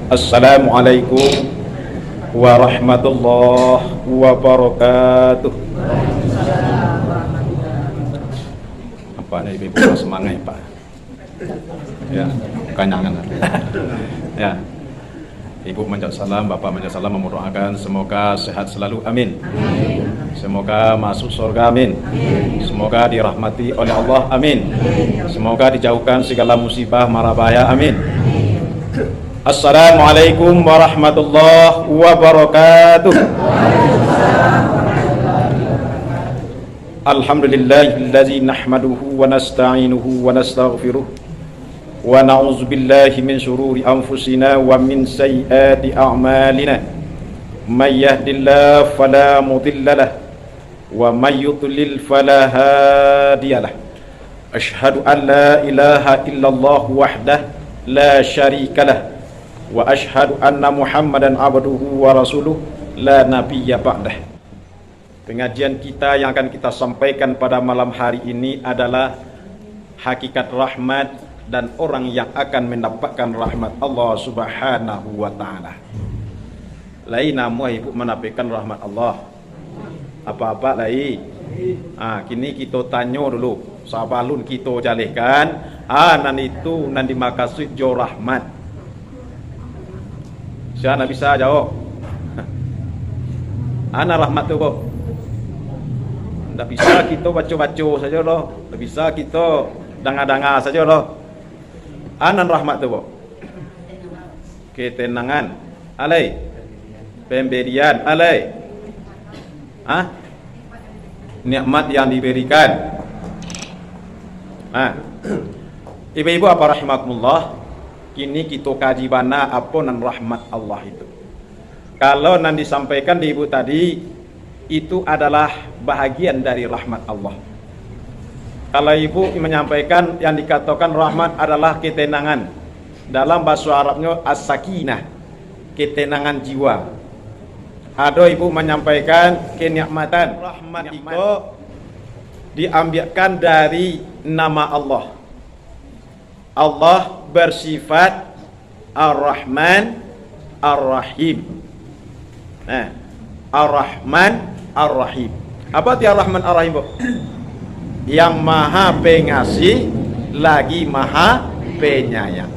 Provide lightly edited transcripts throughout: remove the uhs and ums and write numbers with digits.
Assalamualaikum warahmatullahi wabarakatuh. Apa nih ibu semangat Pak? Ya, kanyangan. Ya. Ibu menjawab salam, Bapak menjawab salam, mendoakan semoga sehat selalu, amin. Semoga masuk surga, amin. Semoga dirahmati oleh Allah, amin. Semoga dijauhkan segala musibah mara bahaya, amin. Assalamualaikum warahmatullahi wabarakatuh. Alhamdulillahillazi nahmaduhu wa nasta'inuhu wa nastaghfiruh wa na'udzu billahi min syururi anfusina wa min sayyiati a'malina. May yahdihillahu fala mudilla lahu wa may yudlil fala hadiya lahu. Asyhadu an la ilaha illallah wahdahu la syarika lahu wa asyhadu anna Muhammadan abduhu wa rasuluh la nabiyya ba'dah. Pengajian kita yang akan kita sampaikan pada malam hari ini adalah hakikat rahmat dan orang yang akan mendapatkan rahmat Allah Subhanahu wa taala. Lain nama ibu mendapatkan rahmat Allah. Apa-apa lai? Kini kita tanya dulu. Sabalun kita jalihkan, nan itu nan dimaksud jo rahmat. Siapa bisa jawab? Ana rahmat tu kok. Tak bisa kita baca-baca saja loh. Tak bisa kita dengar-dengar saja loh. Anan rahmat tu kok. Ketenangan. Alai. Pemberian. Alai. Nikmat yang diberikan. Ibu-ibu apa rahimakumullah. Kini kita kaji bana apa nan rahmat Allah itu. Kalau nan disampaikan di ibu tadi, itu adalah bahagian dari rahmat Allah. Kalau ibu menyampaikan yang dikatakan rahmat adalah ketenangan. Dalam bahasa Arabnya as-sakinah, ketenangan jiwa. Ada ibu menyampaikan kenikmatan. Rahmat itu diambilkan dari nama Allah. Allah bersifat Ar-Rahman Ar-Rahim. Ar-Rahman Ar-Rahim. Apa arti Ar-Rahman Ar-Rahim, Bu? Yang maha pengasih lagi maha penyayang.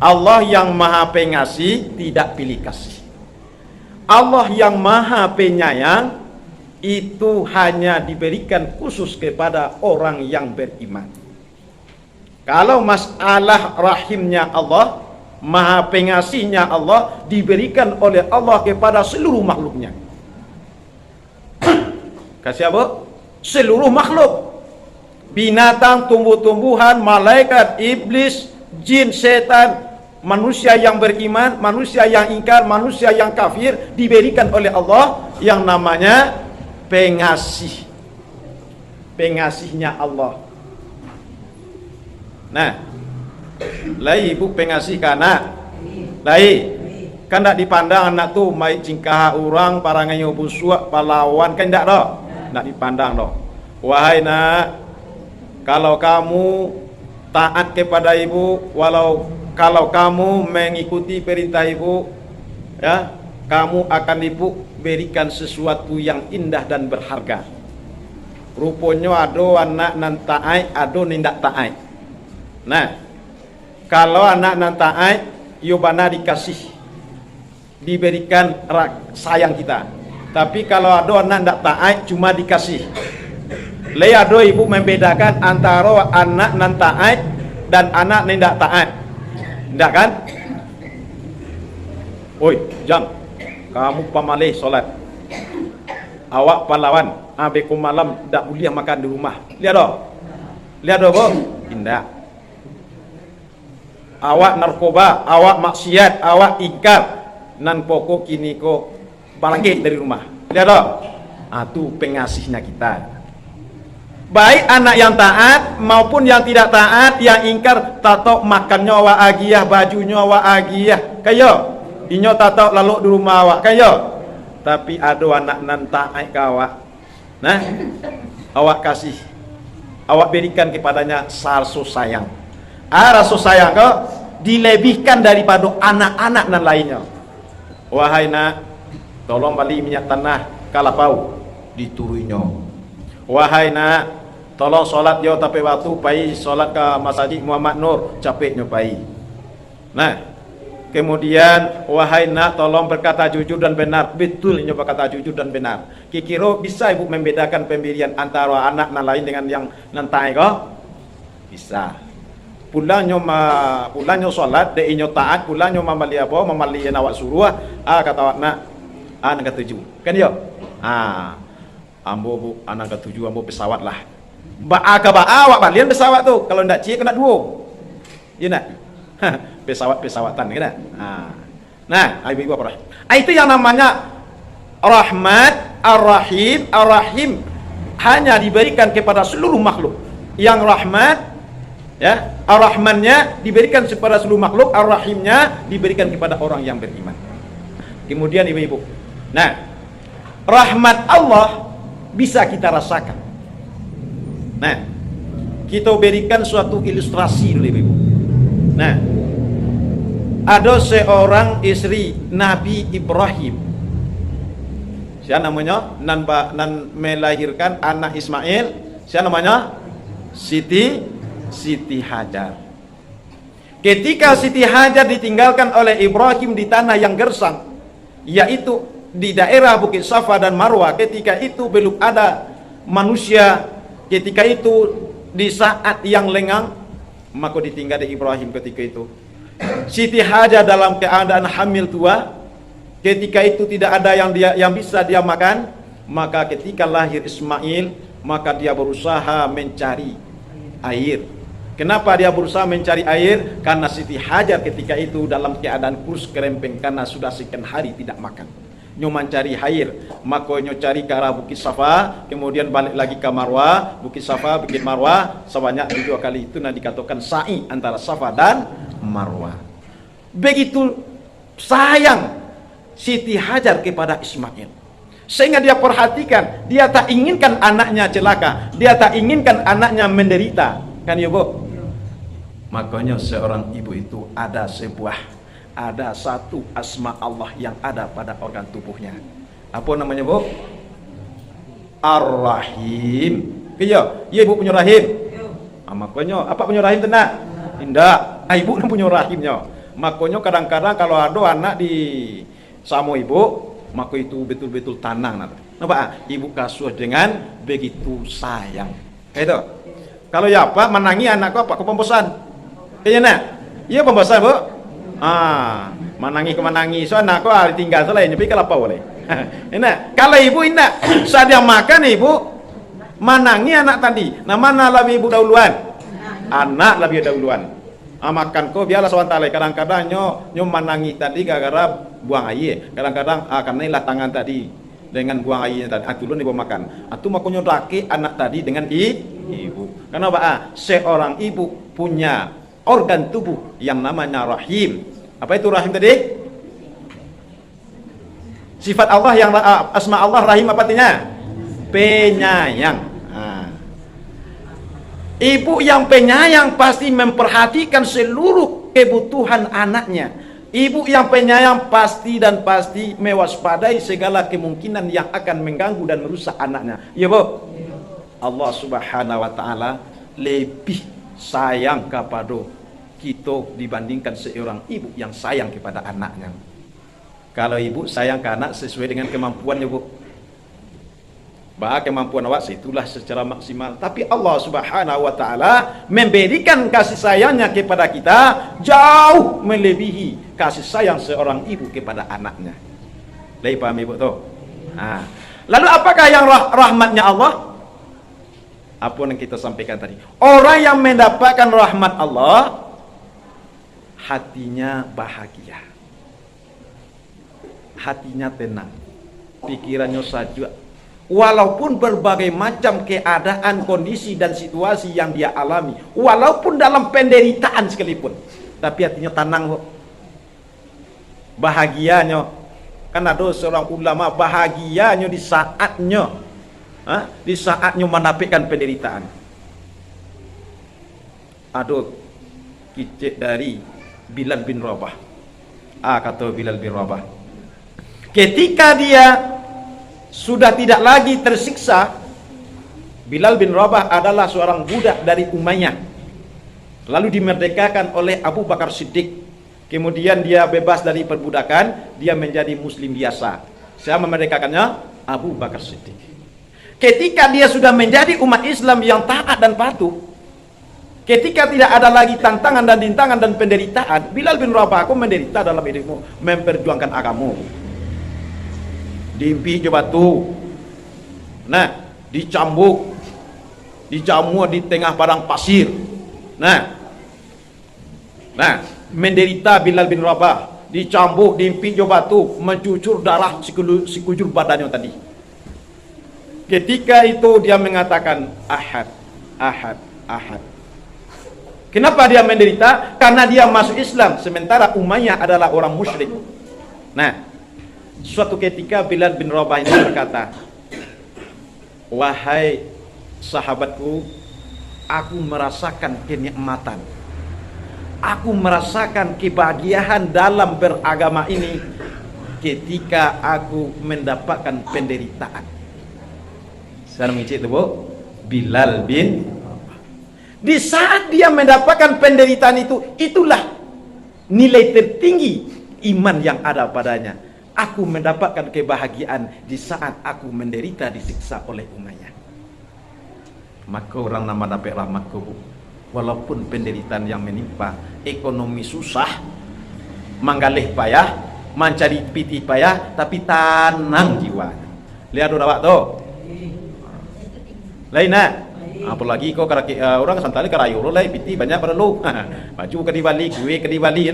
Allah yang maha pengasih tidak pilih kasih. Allah yang maha penyayang itu hanya diberikan khusus kepada orang yang beriman. Kalau masalah rahimnya Allah, maha pengasihnya Allah diberikan oleh Allah kepada seluruh makhluknya. Kasih apa? Seluruh makhluk, binatang, tumbuh-tumbuhan, malaikat, iblis, jin, setan, manusia yang beriman, manusia yang ingkar, manusia yang kafir, diberikan oleh Allah yang namanya pengasih. Pengasihnya Allah. Nah, lai ibu pengasih kana, lai kan tak dipandang anak tu mai cingkah orang parangannya busuk pahlawan kan tak dah. Nak dipandang loh. Wahai nak, kalau kamu taat kepada ibu, kalau kamu mengikuti perintah ibu, ya, kamu akan ibu berikan sesuatu yang indah dan berharga. Rupanya ada anak nan taat, ada nindak taat. Nah, kalau anak nan taat, yobana dikasih, diberikan sayang kita. Tapi kalau ada anak tidak taat cuma dikasih. Ada ibu membedakan antara anak nan taat dan anak yang tidak taat. Tidak kan? Oi, jam. Kamu pamalih solat. Awak pahlawan. Abeku malam tidak boleh makan di rumah. Lihat doh. Lihat doh, Bu. Tidak. Awak narkoba, awak maksiat, awak ingkar. Nan pokok kini ko bangkit dari rumah. Lihat toh. Itu pengasihnya kita. Baik anak yang taat maupun yang tidak taat, yang ingkar, tatok makannya wa agiyah, bajunya wa agiyah. Kayo. Inyo tatok lalu di rumah awak. Kayo. Tapi ada anak nan taat ke awak. Nah, awak kasih. Awak berikan kepadanya rasa sayang. Rasa sayang kau dilebihkan daripada anak-anak dan lainnya. Wahai nak, tolong beli minyak tanah kalapau, dituruinya. Wahai nak, tolong solat yo tapi waktu pai solat ke Masjid Muhammad Nur, capeknya pai. Nah, kemudian wahai nak, tolong berkata jujur dan benar. Betul ini berkata jujur dan benar. Kira bisa ibu membedakan pemberian antara anak dan lain dengan yang nantai kok? Bisa. Pulangnya solat, deinyo taat, pulangnya mamali apa? Mamali yang awak suruh, kata awak nak, anak ketujuh. Kan yo? Ambo bu, anak ketujuh, ambo pesawat lah. Awak balian pesawat tu. Kalau ndak cie kena dua. Ya nak? Pesawatan kan? Nah, ibu apa? Itu yang namanya rahmat, ar-rahim, ar-rahim hanya diberikan kepada seluruh makhluk. Yang rahmat, ya, ar-rahmannya diberikan kepada seluruh makhluk, ar-rahimnya diberikan kepada orang yang beriman. Kemudian ibu-ibu, nah, rahmat Allah bisa kita rasakan. Nah, kita berikan suatu ilustrasi dulu ibu-ibu. Nah, ada seorang istri Nabi Ibrahim. Siapa namanya? Nan melahirkan anak Ismail. Siapa namanya? Siti Hajar. Ketika Siti Hajar ditinggalkan oleh Ibrahim di tanah yang gersang, yaitu di daerah Bukit Safa dan Marwah, ketika itu belum ada manusia, ketika itu di saat yang lengang, maka ditinggal di Ibrahim ketika itu. Siti Hajar dalam keadaan hamil tua, ketika itu tidak ada yang bisa dia makan, maka ketika lahir Ismail, maka dia berusaha mencari air. Kenapa dia berusaha mencari air? Karena Siti Hajar ketika itu dalam keadaan kurus kerempeng karena sudah sekian hari tidak makan. Nyo mencari air, maka nyo cari ke arah Bukit Safa, kemudian balik lagi ke Marwah, Bukit Safa, Bukit Marwah, sebanyak 2 kali itu dikatakan sa'i antara Safa dan Marwah. Begitu sayang Siti Hajar kepada Ismail, sehingga dia perhatikan, dia tak inginkan anaknya celaka, dia tak inginkan anaknya menderita, kan ya bu? Makanya seorang ibu itu ada satu asma Allah yang ada pada organ tubuhnya. Apa namanya bu? Ar-Rahim. Iya, ibu punya rahim. Makanya apa punya rahim tenang? Tidak, ibu punya rahimnya. Makanya kadang-kadang kalau ada anak di sama ibu, maka itu betul-betul tanang. Nampak? Ibu kasuh dengan begitu sayang. Itu. Kalau ya apa menangi anakku apa kepembosan? Kayaknya nak? Iya pembosan bu. Menangi so anakku tinggal selain tapi kalau apa boleh? Enak. Kalau ibu enak, saat dia makan ibu menangi anak tadi. Nah mana lebih ibu dahuluan? Anak lebih dahuluan. Makan ko biarlah swantale. Kadang-kadang nyo menangi tadi gara-gara buang air. Kadang-kadang karena ilah tangan tadi dengan buang airnya tadi. Atulun ibu makan. Atu makonyo laki anak tadi dengan ibu. Kenapa? Seorang ibu punya organ tubuh yang namanya rahim. Apa itu rahim tadi? Sifat Allah yang asma Allah rahim apa artinya? Penyayang. Ibu yang penyayang pasti memperhatikan seluruh kebutuhan anaknya. Ibu yang penyayang pasti mewaspadai segala kemungkinan yang akan mengganggu dan merusak anaknya. Ya bu? Allah Subhanahu wa taala lebih sayang kepada kita dibandingkan seorang ibu yang sayang kepada anaknya. Kalau ibu sayang ke anak sesuai dengan kemampuannya bu. Bahwa kemampuan awak itulah secara maksimal. Tapi Allah Subhanahu wa taala memberikan kasih sayangnya kepada kita jauh melebihi kasih sayang seorang ibu kepada anaknya. Lagi paham ibu tuh? Lalu apakah yang rahmatnya Allah? Apa yang kita sampaikan tadi? Orang yang mendapatkan rahmat Allah hatinya bahagia, hatinya tenang, pikirannya saja. Walaupun berbagai macam keadaan, kondisi dan situasi yang dia alami, walaupun dalam penderitaan sekalipun, tapi hatinya tenang kok. Bahagianya, kan ada seorang ulama bahagianya di saatnya mendapatkan penderitaan. Aduh, kicik dari Bilal bin Rabah. Kata Bilal bin Rabah, ketika dia sudah tidak lagi tersiksa, Bilal bin Rabah adalah seorang budak dari Umayyah, lalu dimerdekakan oleh Abu Bakar Siddiq. Kemudian dia bebas dari perbudakan, dia menjadi muslim biasa. Siapa memerdekakannya? Abu Bakar Siddiq. Ketika dia sudah menjadi umat Islam yang taat dan patuh, ketika tidak ada lagi tantangan dan rintangan dan penderitaan, Bilal bin Rabah, aku menderita dalam hidupmu, memperjuangkan agamamu. Diimpi je batu, dicambuk, dijamur di tengah padang pasir. Menderita Bilal bin Rabah, dicambuk, diimpi je batu, mencucur darah sekujur badannya tadi. Ketika itu dia mengatakan ahad, ahad, ahad. Kenapa dia menderita? Karena dia masuk Islam, sementara Umayyah adalah orang musyrik. Suatu ketika Bilal bin Rabah ini berkata, wahai sahabatku, aku merasakan kenikmatan, aku merasakan kebahagiaan dalam beragama ini ketika aku mendapatkan penderitaan. Saya mengicip itu, Bu, Bilal bin Rabah. Di saat dia mendapatkan penderitaan itu, itulah nilai tertinggi iman yang ada padanya. Aku mendapatkan kebahagiaan di saat aku menderita disiksa oleh Umayyah. Maka orang nama dapat rahmatku, walaupun penderitaan yang menimpa, ekonomi susah, manggalih payah, mencari piti payah, tapi tenang jiwa. Lihat udah tuh. Lain apalagi kau orang santali karayu lo lain piti banyak pada lu. Baju ke Bali, gue ke Bali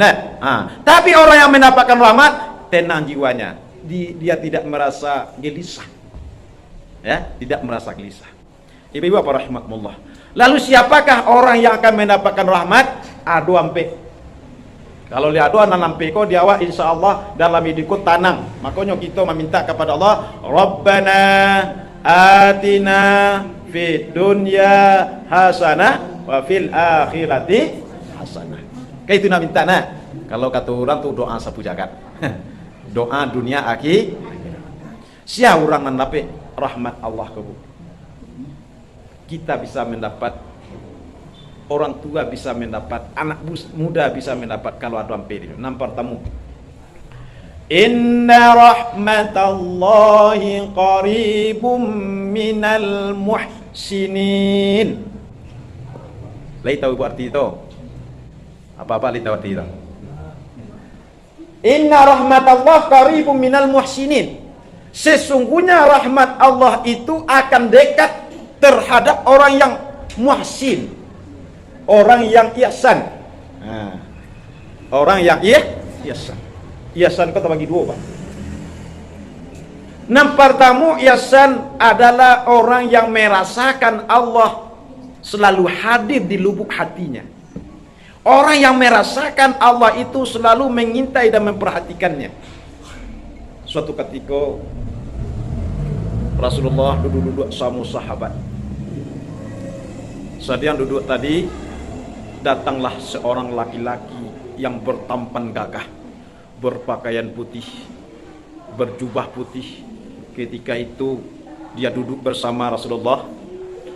tapi orang yang mendapatkan rahmat, tenang jiwanya. Dia tidak merasa gelisah. Ya, tidak merasa gelisah. Ibu-ibu apa rahmatullah. Lalu siapakah orang yang akan mendapatkan rahmat? Adu ampe. Kalau lihat adu nanampe ko dia insyaallah dalam hidupku tanang. Makanya kita meminta kepada Allah, Rabbana atina fid dunya hasanah wa fil akhirati hasanah. Kayak itu nak minta Kalau kata orang tuh doa sapu jagat. Doa dunia akhirat. Sia orang mendapat rahmat Allah kebu. Kita bisa mendapat, orang tua bisa mendapat, anak muda bisa mendapat kalau ada hampir itu. Nampak tamu. Inna rahmatallahi qaribum minal muhsinin. Lai tahu arti itu? Apa-apa lai tahu arti itu? Inna rahmatallahi qaribum minal muhsinin. Sesungguhnya rahmat Allah itu akan dekat terhadap orang yang muhsin, orang yang ihsan. Orang yang ihsan. Ihsan kau bagi dua, Pak. Pertama, ihsan adalah orang yang merasakan Allah selalu hadir di lubuk hatinya. Orang yang merasakan Allah itu selalu mengintai dan memperhatikannya. Suatu ketika Rasulullah duduk-duduk sama sahabat. Saat yang duduk tadi, datanglah seorang laki-laki yang bertampan gagah, berpakaian putih, berjubah putih. Ketika itu dia duduk bersama Rasulullah,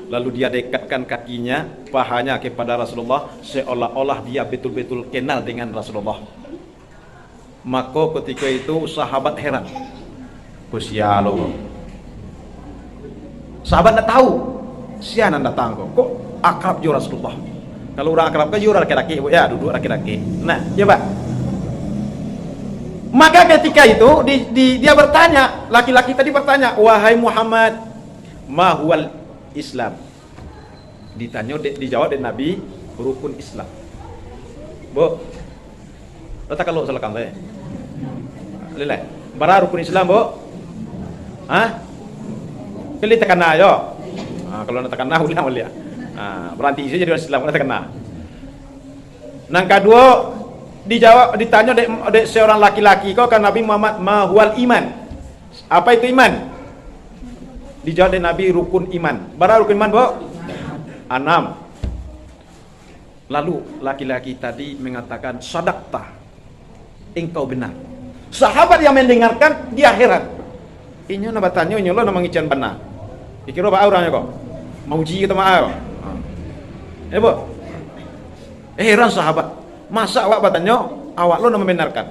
lalu dia dekatkan kakinya, pahanya kepada Rasulullah, seolah-olah dia betul-betul kenal dengan Rasulullah. Maka ketika itu sahabat heran, kusialo. Sahabat tak tahu, siapa yang datang kok akrab jo Rasulullah. Kalau orang akrab kan jurah laki-laki, ya duduk laki-laki. Coba. Maka ketika itu dia bertanya, laki-laki tadi bertanya, wahai Muhammad, ma huwal Islam? Ditanya, dijawab oleh Nabi, rukun Islam. Bu, letak kalau salah kan leleh. Bara rukun Islam, Bu? Kali tekan ayo. Kalau nak tekan ulah mulia. Berarti isi jadi orang Islam nak tekan. Nang kedua ditanya oleh seorang laki-laki, kau kan Nabi Muhammad, ma huwal iman? Apa itu iman? Dijawab oleh Nabi, rukun iman. Bara rukun iman, Bu? 6. Lalu laki-laki tadi mengatakan, sadaqta, engkau benar. Sahabat yang mendengarkan, dia heran. Inyo na batanyo, inyo lo na mangican benar. Ikiro ba orangnya kok? Mauji kita mah. Bu. Heran sahabat. Masa awak batanyo, awak lo na membenarkan.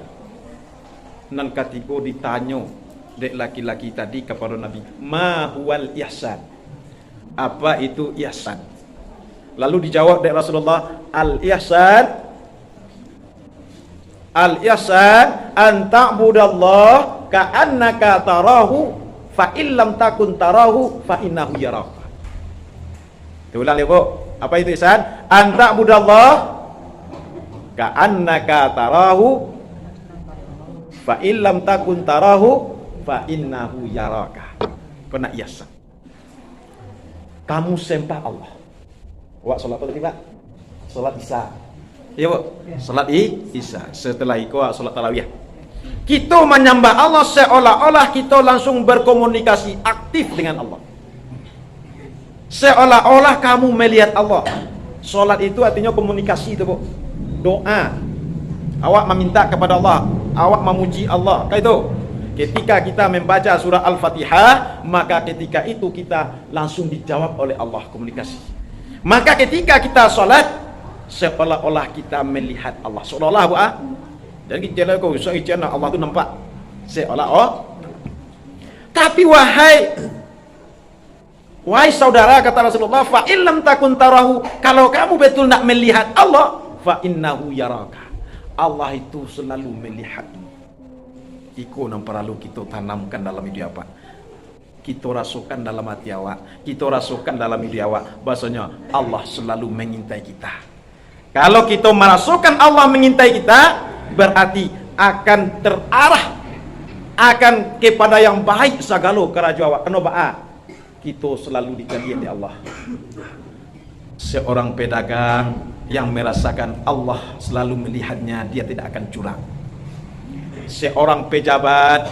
Nan katiko ditanyo dek laki-laki tadi kepada Nabi, ma huwal ihsan? Apa itu ihsan? Lalu dijawab dek Rasulullah, al-ihsan an ta'budallah ka'annaka tarahu fa illam takun tarahu fa innahu yaraka. Ulang ya, Bu. Apa itu ihsan? An ta'budallah ka'annaka tarahu fa illam takun tarahu fa innahu yaraka. Kena ihsan. Kamu sembah Allah. Wak salat apa tadi, Pak? Salat Isya. Iya, Bu. Salat Isya. Setelah itu salat tarawih. Kita menyembah Allah seolah-olah kita langsung berkomunikasi aktif dengan Allah. Seolah-olah kamu melihat Allah. Salat itu artinya komunikasi itu, Bu. Doa. Awak meminta kepada Allah, awak memuji Allah. Kayak itu. Ketika kita membaca surah Al-Fatihah, maka ketika itu kita langsung dijawab oleh Allah, komunikasi. Maka ketika kita sholat, seolah-olah kita melihat Allah. Seolah-olah, Bu. Jadi kita kau seolah Allah itu nampak. Seolah-olah. Tapi wahai saudara, kata Rasulullah, fa illam takun tarahu, kalau kamu betul nak melihat Allah, fa innahu yaraka. Allah itu selalu melihatmu. Iku yang perlu kita tanamkan dalam hidup apa? Kita rasukan dalam hati awak, kita rasukan dalam hidup awak, bahasanya Allah selalu mengintai kita. Kalau kita merasukan Allah mengintai kita, berarti akan terarah, akan kepada yang baik sagalo kerajaan awak. Kenapa? Kita selalu dikalian di Allah. Seorang pedagang yang merasakan Allah selalu melihatnya, dia tidak akan curang. Seorang pejabat,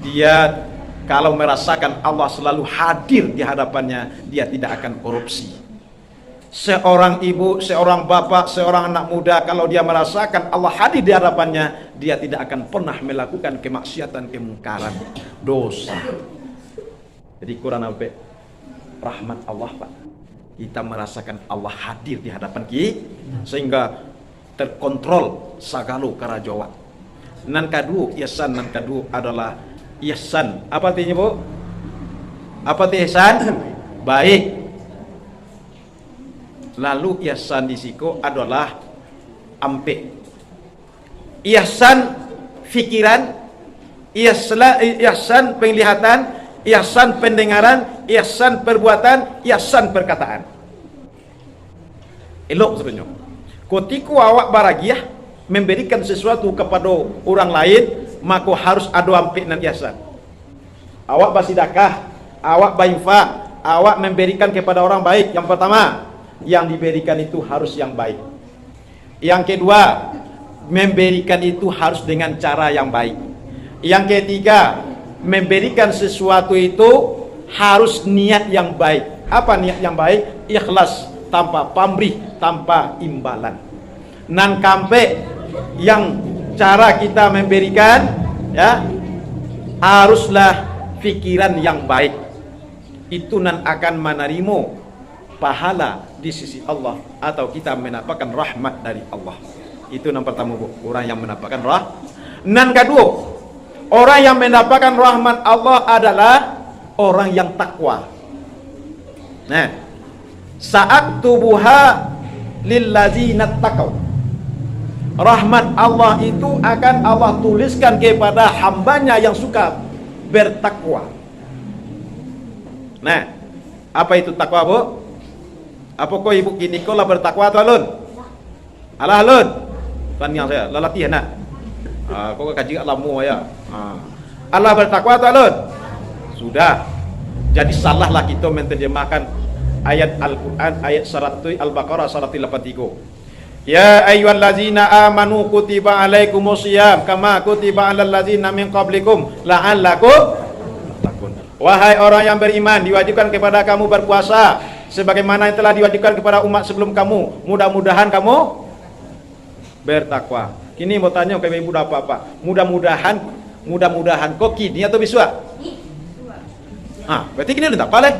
dia kalau merasakan Allah selalu hadir di hadapannya, dia tidak akan korupsi. Seorang ibu, seorang bapak, seorang anak muda, kalau dia merasakan Allah hadir di hadapannya, dia tidak akan pernah melakukan kemaksiatan, kemungkaran, dosa. Jadi kurang sampai rahmat Allah, Pak. Kita merasakan Allah hadir di hadapan kita, sehingga terkontrol sagalo karajawa. Nan kedua, ihsan nan kedua adalah ihsan. Apa artinya, Bu? Apa arti ihsan? Baik. Lalu ihsan di situ adalah ampe. Ihsan fikiran, ihsan penglihatan, ihsan pendengaran, ihsan perbuatan, ihsan perkataan. Elok sebenarnya. Ketika awak baragiah memberikan sesuatu kepada orang lain, maka harus ada ampe dan ihsan. Awak bersedekah, awak berinfak, awak memberikan kepada orang baik. Yang pertama, yang diberikan itu harus yang baik. Yang kedua, memberikan itu harus dengan cara yang baik. Yang ketiga, memberikan sesuatu itu harus niat yang baik. Apa niat yang baik? Ikhlas, tanpa pamrih, tanpa imbalan. Nan kampe yang cara kita memberikan, ya, haruslah pikiran yang baik. Itu nan akan menerima pahala di sisi Allah, atau kita mendapatkan rahmat dari Allah. Itu yang pertama, Bu, orang yang mendapatkan Nan kedua, orang yang mendapatkan rahmat Allah adalah orang yang takwa. Nah, saat tubuha lillazina taqaw. Rahmat Allah itu akan Allah tuliskan kepada hambanya yang suka bertakwa. Nah, apa itu takwa, Bu? Apa kau ibu kini kau lah bertakwa atau alun? Alah alun. Tanya saya, lalati nak. Kau kaji alamu ya. Allah bertakwa atau alun? Sudah. Jadi salahlah kita menterjemahkan ayat Al-Quran, ayat 100 Al-Baqarah 183. Ya ayyuhallazina amanu kutiba alaikumusiyam kama kutiba alal ladzina min qablikum la'allakum tattaqun. Wahai orang yang beriman, diwajibkan kepada kamu berpuasa sebagaimana yang telah diwajibkan kepada umat sebelum kamu. Mudah-mudahan kamu bertakwa. Kini mau tanya ke ibu apa? Mudah-mudahan kok kini atau biswa? Berarti kini udah tak boleh.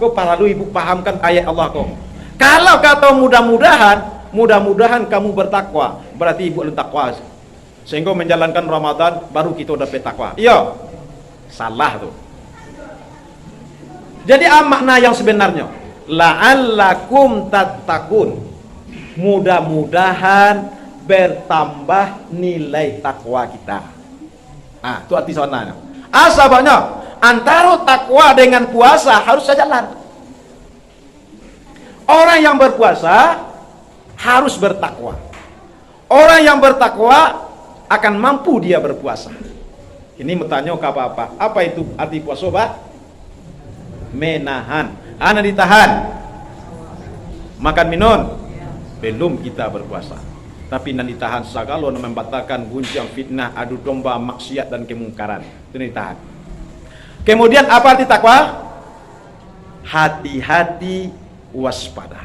Kau perlu ibu pahamkan ayat Allah kau. Kalau kata mudah-mudahan kamu bertakwa, berarti ibu takwa. Sehingga menjalankan Ramadan baru kita dapat takwa. Iya. Salah tuh. Jadi makna yang sebenarnya la'allakum tattaqun. Mudah-mudahan bertambah nilai takwa kita. Itu arti soalnya. Asabanya antara takwa dengan puasa harus sejalan. Orang yang berpuasa harus bertakwa. Orang yang bertakwa akan mampu dia berpuasa. Ini bertanya ke apa? Apa itu arti puasa, Pak? Menahan. Ditahan. Makan minum. Belum kita berpuasa. Tapi nan ditahan segala membatalkan gunjang fitnah, adu domba, maksiat dan kemungkaran. Itu ditahan. Kemudian apa arti takwa? Hati-hati waspada.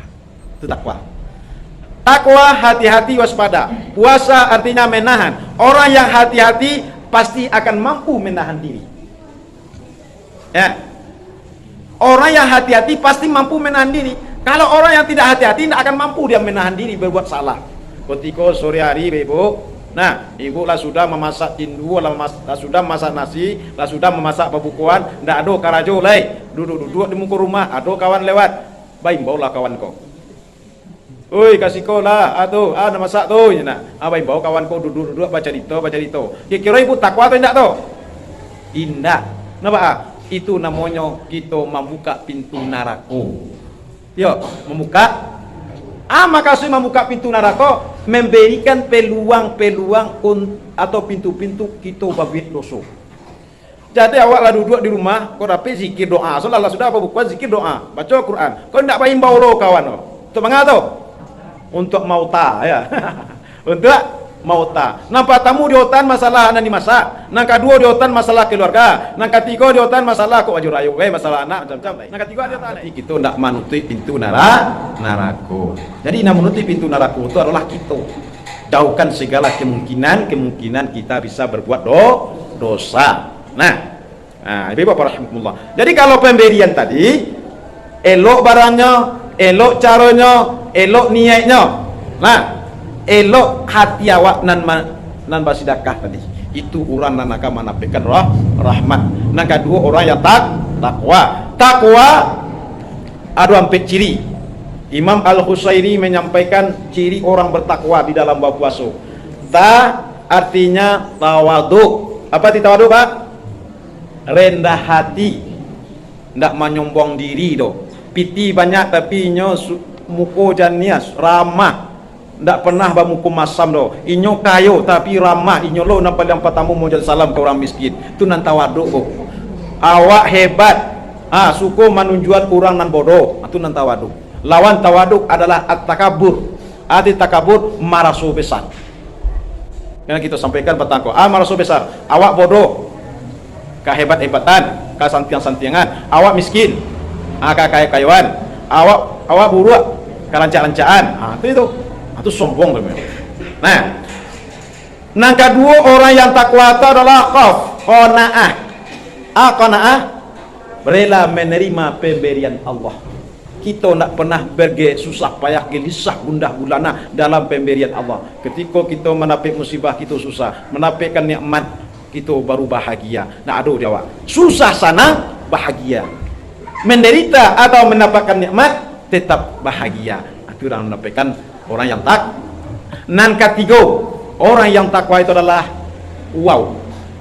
Itu takwa. Takwa hati-hati waspada. Puasa artinya menahan. Orang yang hati-hati pasti akan mampu menahan diri. Ya. Orang yang hati-hati pasti mampu menahan diri. Kalau orang yang tidak hati-hati tidak akan mampu dia menahan diri berbuat salah. Ketika sore hari ibu, ibu lah sudah memasak tindu, lah sudah memasak nasi, lah sudah memasak pembukuan, ndak ada karajo lai, duduk di muka rumah, ada kawan lewat, baik bawalah kawan kau. Oi kasih kau lah, ada masak tu, baik bawa kawan kau duduk baca dito. Kira ibu takwa atau tidak tu? Indah. Kenapa? Itu namanya kita membuka pintu neraka. Yo, membuka. Maksud membuka pintu neraka, memberikan peluang-peluang atau pintu-pintu kita berbuat dosa. Jadi awaklah duduk di rumah, kau dapat zikir doa. Soalnya sudah apa bukan zikir doa, baca Quran. Kau tidak payah bawa kawan. Untuk mengapa? Untuk mauta ya. Untuk mauta. Nampak tamu di hutan masalah anak dimasak. Nang kedua di hutan masalah keluarga. Nang ketiga di hutan masalah kok baju rayu. Masalah anak macam-macam. Nang ketiga di hutan. Kita tidak menutup pintu neraka. Jadi nak menutup pintu neraka itu adalah kita jauhkan segala kemungkinan kita bisa berbuat dosa. Ibu bapak rahimahullah. Jadi kalau pemberian tadi elok barangnya, elok caranya, elok niatnya. Elok hati awak nan basidakah tadi. Itu orang nan akan menampilkan rahmat. Yang kedua orang yang takwa. Takwa ada empat ciri. Imam Al-Husairi menyampaikan ciri orang bertakwa di dalam berpuasa. Artinya tawadu. Apa itu tawadu, Pak? Rendah hati. Tidak menyombong diri doh. Piti banyak tapi nyo muko janias ramah. Tidak pernah bamuku masam doh. Inyo kayo tapi ramah. Inyo lo nampak yang pertama mau jadi salam ke orang miskin. Itu nan tawadu kok. Awak hebat. Suku menunjuan orang nan bodoh. Itu nan tawadu. Lawan tawadu adalah at-takabur. Arti takabur marasu besar. Yang kita sampaikan petangko. Marasu besar. Awak bodoh. Kehebat-hebatan. Kesantiang-santiangan. Awak miskin. Kekayaan. Awak buruk. Kerancaan-rancaan. Itu. Itu sombong teman. Yang kedua orang yang takwa itu adalah qanaah. Qanaah rela menerima pemberian Allah. Kita tidak pernah susah payah gelisah gundah gulana dalam pemberian Allah. Ketika kita menapik musibah kita susah, menapikkan nikmat kita baru bahagia. Jawab. Susah sana bahagia. Menderita atau mendapatkan nikmat tetap bahagia. Itu orang menapikkan orang yang Nan ketiga, orang yang takwa itu adalah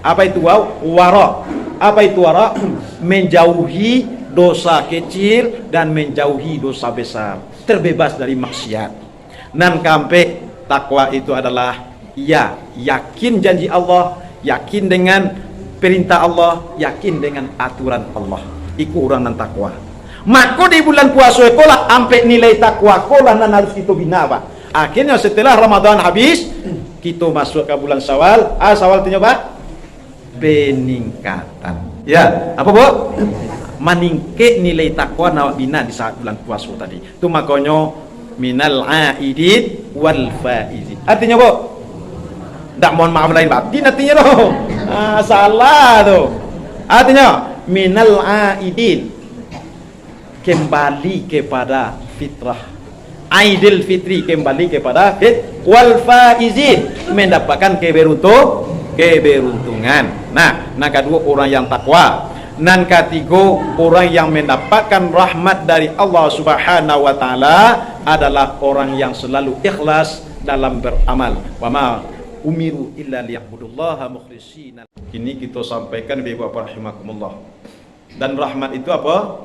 Apa itu wara? Apa itu wara? Menjauhi dosa kecil dan menjauhi dosa besar, terbebas dari maksiat. Nan kampe takwa itu adalah yakin janji Allah, yakin dengan perintah Allah, yakin dengan aturan Allah. Iku orang nan takwa. Maka di bulan puasa itulah ampe nilai takwa kolah nan harus kita bina, Pak. Akhirnya setelah Ramadan habis, kita masuk ke bulan Syawal. Syawal itu Pak? Peningkatan. Ya, apa Bu? maningke nilai takwa nawak bina di saat bulan puasa tadi. Tu makanya minal aidin wal faizin. Artinya apa? Tak mohon maaf lain batin artinya tu. Salah tu. Artinya minal aidin, kembali kepada fitrah. Aidil fitri, kembali kepada wal faizin, mendapatkan keberuntungan. Nah, kedua orang yang takwa. Nan ketiga orang yang mendapatkan rahmat dari Allah Subhanahu wa taala adalah orang yang selalu ikhlas dalam beramal. Wa ma umiru illa liya'budullaha mukhlishina. Ini kita sampaikan Bapak rahimakumullah. Dan rahmat itu apa?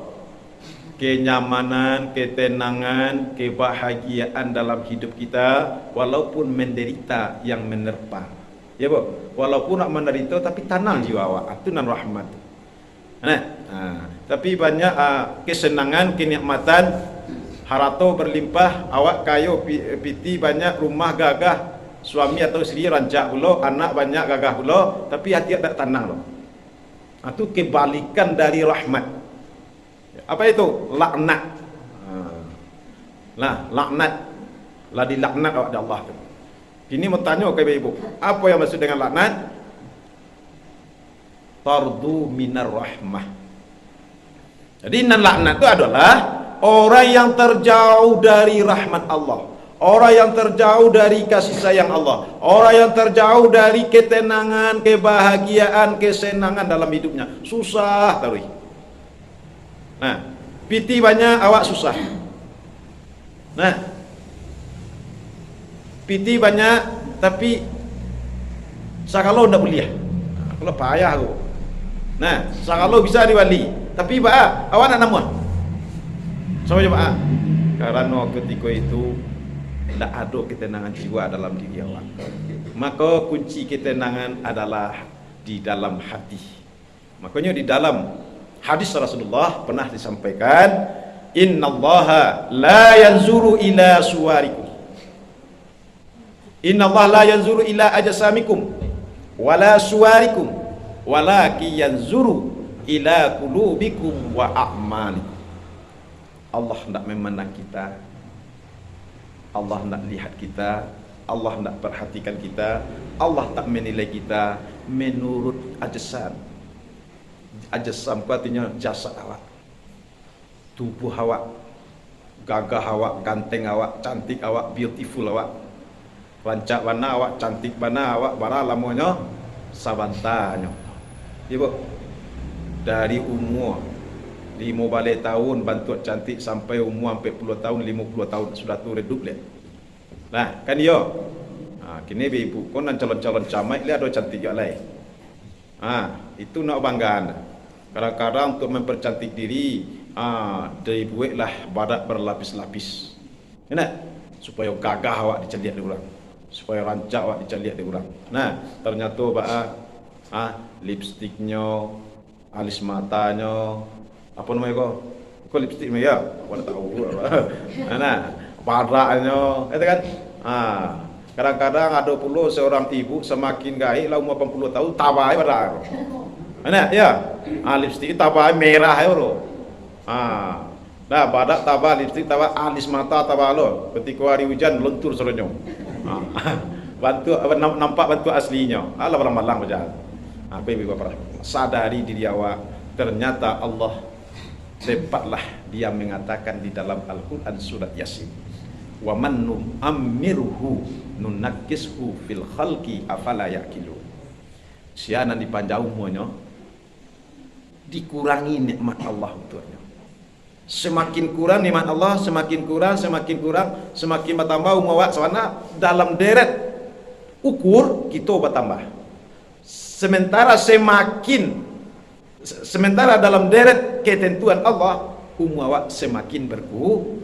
Kenyamanan, ketenangan, kebahagiaan dalam hidup kita walaupun menderita yang menerpa. Ya, Bu. Walaupun nak menderita tapi tenang jiwa awak. Itu nan rahmat. Tapi banyak kesenangan, kenikmatan, harta berlimpah, awak kaya piti banyak, rumah gagah, suami atau isteri rancak pula, anak banyak gagah pula, tapi hati tak tenang loh. Itu kebalikan dari rahmat. Apa itu? Laknat. Laknat. Lah dilaknat oleh Allah tu. Kini mau tanya ke ibu, apa yang maksud dengan laknat? Tardu minar rahmah. Jadi nan laknat itu adalah orang yang terjauh dari rahmat Allah, orang yang terjauh dari kasih sayang Allah, orang yang terjauh dari ketenangan, kebahagiaan, kesenangan dalam hidupnya. Susah tarui. Piti banyak, awak susah. Piti banyak, tapi sakalau ndak boleh. Kalau payah aku. Sakalau bisa diwali, tapi awak nak namuan. Sama coba. Karena ketika itu tidak ada ketenangan jiwa dalam diri awak. Maka kunci ketenangan adalah di dalam hati. Makanya di dalam hadis Rasulullah pernah disampaikan, innallaha la yanzuru ila suwarikum, innallaha la yanzuru ila ajsamikum wala suwarikum walakin yanzuru ila qulubikum wa a'malikum. Allah hendak memandang kita, Allah hendak lihat kita, Allah hendak perhatikan kita, Allah tak menilai kita menurut ajsam. Ajsam artinya jasad awak, tubuh awak, gagah awak, ganteng awak, cantik awak, beautiful awak, rancak bana awak, cantik bana awak, bara lamonyo sabantanya. Ibu, dari umur 5 balik tahun bantu cantik sampai umur 40 tahun, 50 tahun sudah tu redup le. Kan yo. Kini ibu kon calon-calon camat le ada cantik jak lai. Itu nak banggaan. Kadang-kadang untuk mempercantik diri, dibuatlah badak berlapis-lapis. Supaya gagah awak diceliak di orang, supaya rancak awak diceliak di orang. Ternyata lipstiknya, alis matanya, apa namanya kok lipstik ya? Apa tahu? Badaknya, itu kan? Kadang-kadang ada pula seorang ibu semakin gaya lah umur 80 tahun tabai badak. Ya, lipstik tabai merah ya bro. Badak tabah lipstik tabah alis mata tabah lo. Ketika hari hujan lentur seronyo. Bantu nampak bantu aslinya. Allah malang-malang berjalan. Apa ibu bapak? Sadari diri awak. Ternyata Allah tepatlah dia mengatakan di dalam Al-Quran surat Yasin. Wa man nu'ammiruhu nunakkishu fil khalqi afala yaqilu. Sianan dipanjang umurnya, dikurangi nikmat Allah untuknya. Semakin kurang nikmat Allah, semakin kurang, semakin bertambah umur awak sana dalam deret ukur kita bertambah. Sementara dalam deret ketentuan Allah umur awak semakin berkurang.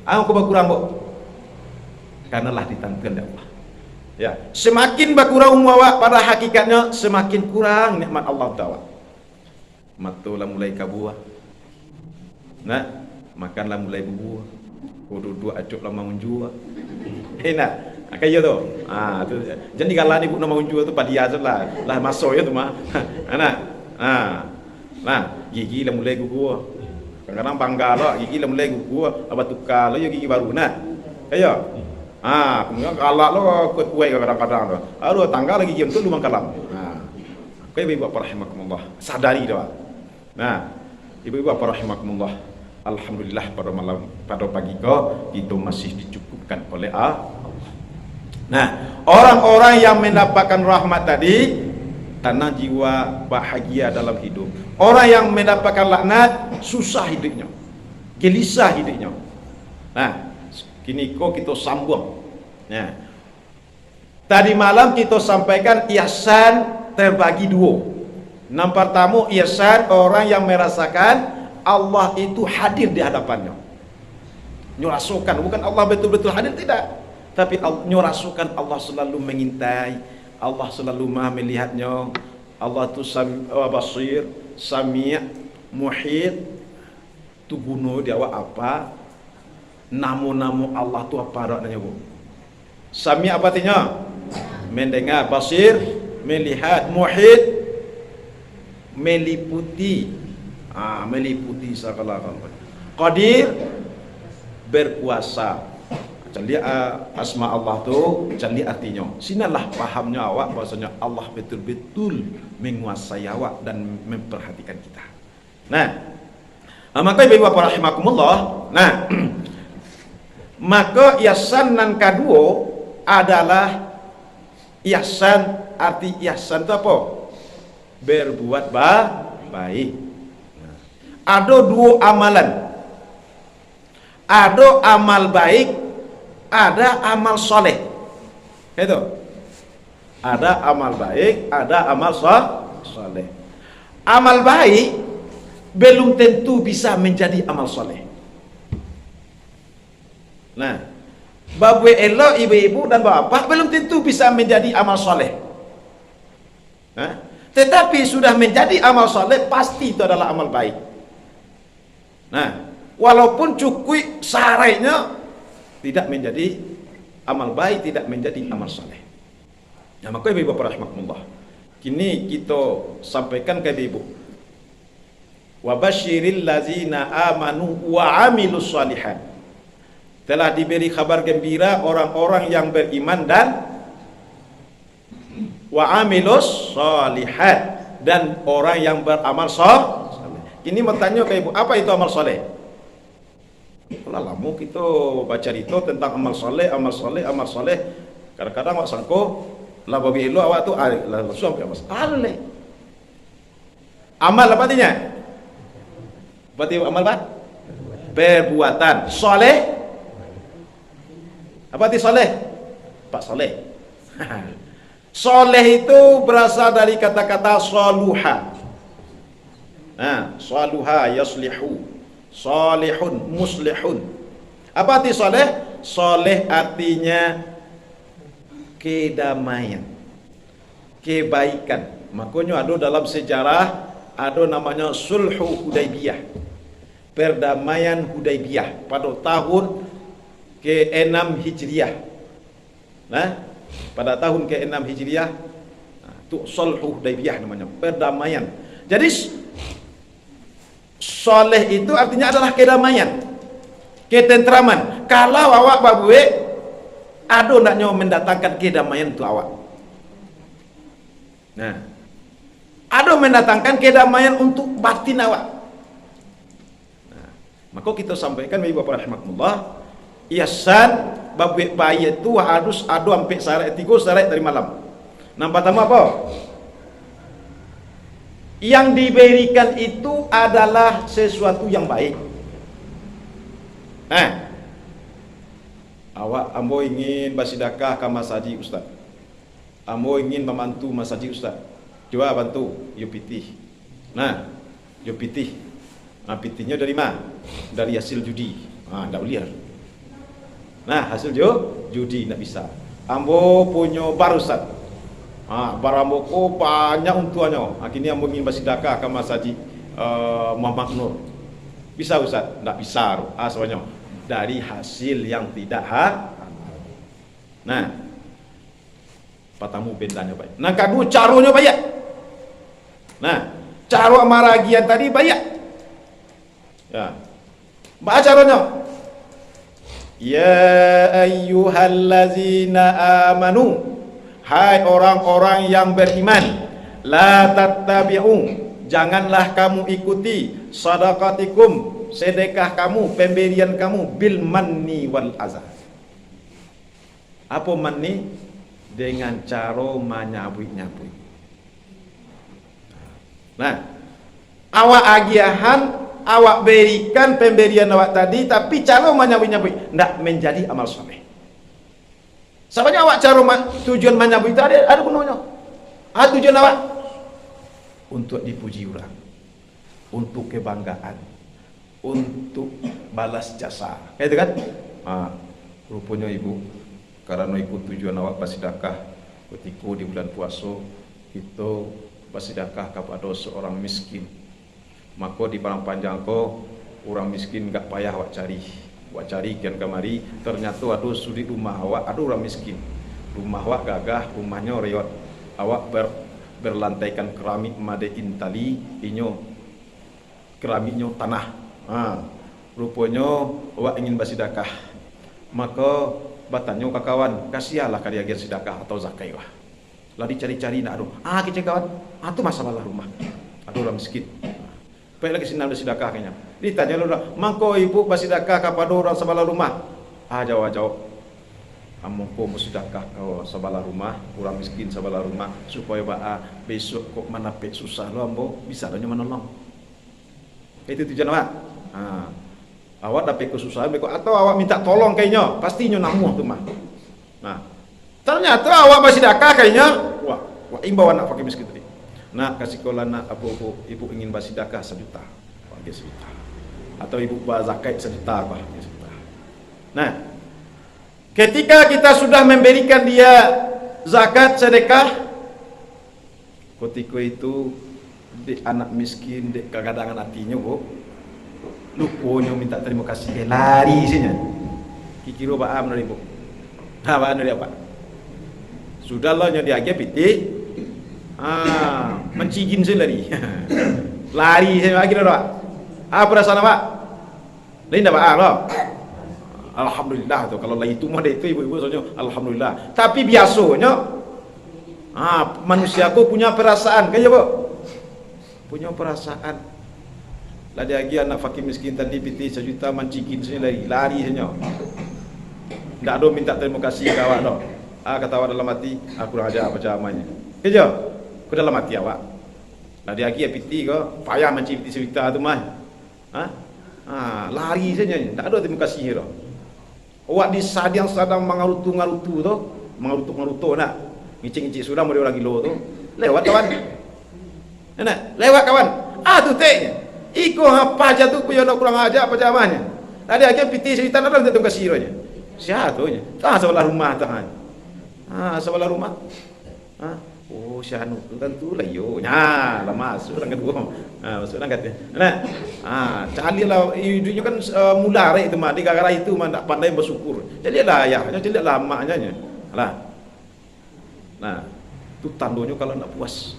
Aku berkurang, Bu. Karenalah ditentukan Allah. Ya, semakin berkurang umur awak pada hakikatnya semakin kurang nikmat Allah taala. Matulah mulai kabuah. Makanlah mulai berbuah. Kudu acuk lama menjua. Enak. Kayak tu. Tu. Jadi kalau ni bu nama menjua tu padia lah masuk ya tu mah. Nah, gigi lah mulai gugur. Kadang-kadang bangga lah, gigi lah mulai gugur, apa tukar lah gigi baru nak. Kayak. Kemudian galak lo kuat-kuat kadang-kadang tu. Aduh, tanggal lagi gigi betul lu mangkalam. Kau ibu bapa rahimakumullah, sadari dah. Nah, ibu bapa rahimakumullah, alhamdulillah pada pagi kau itu masih dicukupkan oleh Allah. Nah, orang-orang yang mendapatkan rahmat tadi karena jiwa bahagia dalam hidup. Orang yang mendapatkan laknat susah hidupnya, gelisah hidupnya. Nah, kini kau kita sambung. Nah, tadi malam kita sampaikan ihsan terbagi dua. Yang pertama ihsan orang yang merasakan Allah itu hadir di hadapannya. Nyurasukan bukan Allah betul-betul hadir, tidak. Tapi nyurasukan Allah selalu mengintai, Allah selalu maha melihatnya. Allah itu basir, sami', muhit. Tu guna dia apa? Nama-nama Allah tu apa artinya bu? Sami' apa artinya? Mendengar, basir, melihat, muhit, meliputi. Meliputi segala hal. Qadir, berkuasa. Jadi asma Allah tu jadi artinya. Sinalah pahamnya awak bahasanya Allah betul-betul menguasai awak dan memperhatikan kita. Nah, maka ibu bapa rahimakumullah. Nah, maka ihsan yang kedua adalah ihsan. Arti ihsan itu apa? Berbuat baik. Ada dua amalan. Ada amal baik, ada amal soleh. Itu. Ada amal baik, ada amal soleh. Amal baik belum tentu bisa menjadi amal soleh. Nah, babu elok ibu-ibu dan bapak belum tentu bisa menjadi amal soleh. Nah, tetapi sudah menjadi amal soleh pasti itu adalah amal baik. Nah, walaupun cukup sarainya tidak menjadi amal baik, tidak menjadi amal soleh. Nah, maka ibu bapa rahimakumullah, kini kita sampaikan ke ibu, wa basyiril ladzina amanu wa amilus shalihat. Telah diberi kabar gembira orang-orang yang beriman dan wa amilus shalihat, dan orang yang beramal saleh. Kini bertanya ke ibu, apa itu amal saleh? Kalau lama kita baca itu tentang amal saleh, amal saleh, amal saleh. Kadang-kadang awak sangko lah babi elu awak tu langsung ke amal saleh. Amal apa artinya? Berarti amal apa? Perbuatan. Saleh. Apa arti saleh? Pak saleh. Saleh itu berasal dari kata-kata saluha. Nah, saluha yaslihu, salihun, muslihun. Apa arti saleh? Saleh artinya kedamaian, kebaikan. Makanya ada dalam sejarah ada namanya sulhu Hudaybiyah, perdamaian Hudaybiyah pada tahun ke-6 Hijriah. Nah, pada tahun ke-6 Hijriah itu sulhu Hudaybiyah namanya, perdamaian. Jadi soleh itu artinya adalah kedamaian, ketentraman. Kalau awak babue ado naknya mendatangkan kedamaian untuk awak. Nah, ado mendatangkan kedamaian untuk batin awak. Nah, maka kita sampaikan bagi bapak rahimakumullah, ihsan babue bayi itu harus ado sampai syarat 3 syarat dari malam. Yang pertama apa? Yang diberikan itu adalah sesuatu yang baik. Awak ambo ingin bersedekah ke masjid ustaz. Ambo ingin membantu masjid ustaz. Coba bantu, yo pitih. Nah, yo pitih. Nah, pitihnya dari mana? Dari hasil judi. Tak boleh. Nah, hasil judi tak bisa. Ambo punya bar ustaz. Baramoko banyak untuannya. Akhirnya ambo ingin bersedekah ke masjid Muhammad Nur. Bisa ustaz? Tak bisa. Sebenarnya dari hasil yang tidak Nah, pertama bendanya baik. Nah, kedua caranya baik. Nah, Cara maragian tadi banyak. Ya. Baca caranya. Ya ayyuhallazina amanu, hai orang-orang yang beriman, la tattabi'u, janganlah kamu ikuti sadaqatikum, sedekah kamu, pemberian kamu, bil manni wal azah. Apa manni? Dengan cara menyabui-nyabui. Nah, awak agiahan, awak berikan pemberian awak tadi, tapi cara menyabui-nyabui tidak menjadi amal soleh. Sebenarnya awak cara tujuan menyabui tadi ada gunanya. Tujuan awak untuk dipuji orang, untuk kebanggaan, untuk balas jasa. Itu kan? Rupanya ibu, karena ikut tujuan awak bersedekah ketika di bulan puasa itu bersedekah kepada seorang miskin. Maka di parang panjang ko orang miskin gak payah awak cari kian kemari, ternyata ada sudi rumah awak ada orang miskin. Rumah awak gagah, rumahnya rewat. Awak berlantaikan keramik made intali, inyo keramiknya tanah. Rupanya awak ingin bersedekah. Maka batanya ke kawan, kasihalah kalian sedekah atau zakat lah. Lah dicari-cari nak ada. Kita kawan, tu masalah rumah. Ada orang miskin. Baik lagi sinam sedekah kayaknya. Ditanya lu, "Mangko ibu bersedekah kepada orang sebelah rumah?" Jawab. Amongko bersedekah ke sebelah rumah, orang miskin sebelah rumah supaya besok kok manapek susah lo ambo bisa lo menolong. Itu tujuan awak. Awak dapat kesusahan atau awak minta tolong kayaknya pastinya namuh tu mah. Nah, ternyata awak bersedekah kayaknya wah imbau anak fakir miskin tadi. Nak kasih kola nak apa ibu ingin bersedekah 1 juta, bagi 1 juta. Atau ibu berzakat 1 juta, bagi 1 juta. Nah, ketika kita sudah memberikan dia zakat sedekah, ketika itu di anak miskin di kegadangan hatinya lupanya minta terima kasih, lari sini. Kikiro baam dari ibu. Apa dari apa? Sudahlah dia agak piti. Mencigin saya lari. Lari saya lagi dah. Apa perasaan Pak? Lain dah Pak loh. Alhamdulillah tu kalau lah itu mah itu ibu-ibu soalnya alhamdulillah. Tapi biasanya manusia aku punya perasaan kan ya, Bu? Punya perasaan. Lah dia lagi anak fakir miskin tadi piti 1 juta mencigin saya lari saja. Tak ada minta terima kasih kawan dah. Kata awak dalam hati, aku dah ajar baca amalnya. Kerja, aku dalam hati awak. Lah dia lagi piti ke, payah mencigin piti 1 juta tu mah. Lari saja, tak ada terima kasih dah. Awak di sadang mengarutu tu, mengarutu nak. Ngicik-ngicik sudah mau dia orang gilo tu. Lewat kawan. Enak, lewat kawan. Tu teknya. Iko apa aja tu punya nak kurang aja apa zamannya. Tadi aja piti cerita nak tak terima kasih rohnya. Siapa tu nya? Sebelah rumah tahan. Sebelah rumah. Oh syanu tu tentu lah yo. Lah masuk orang kedua. Masuk orang kata. Nah. Carilah hidupnya kan mula rek itu mah di gara-gara itu mah tak pandai bersyukur. Jadilah ayahnya, jadilah maknya nya. Nah, tu tandanya kalau nak puas.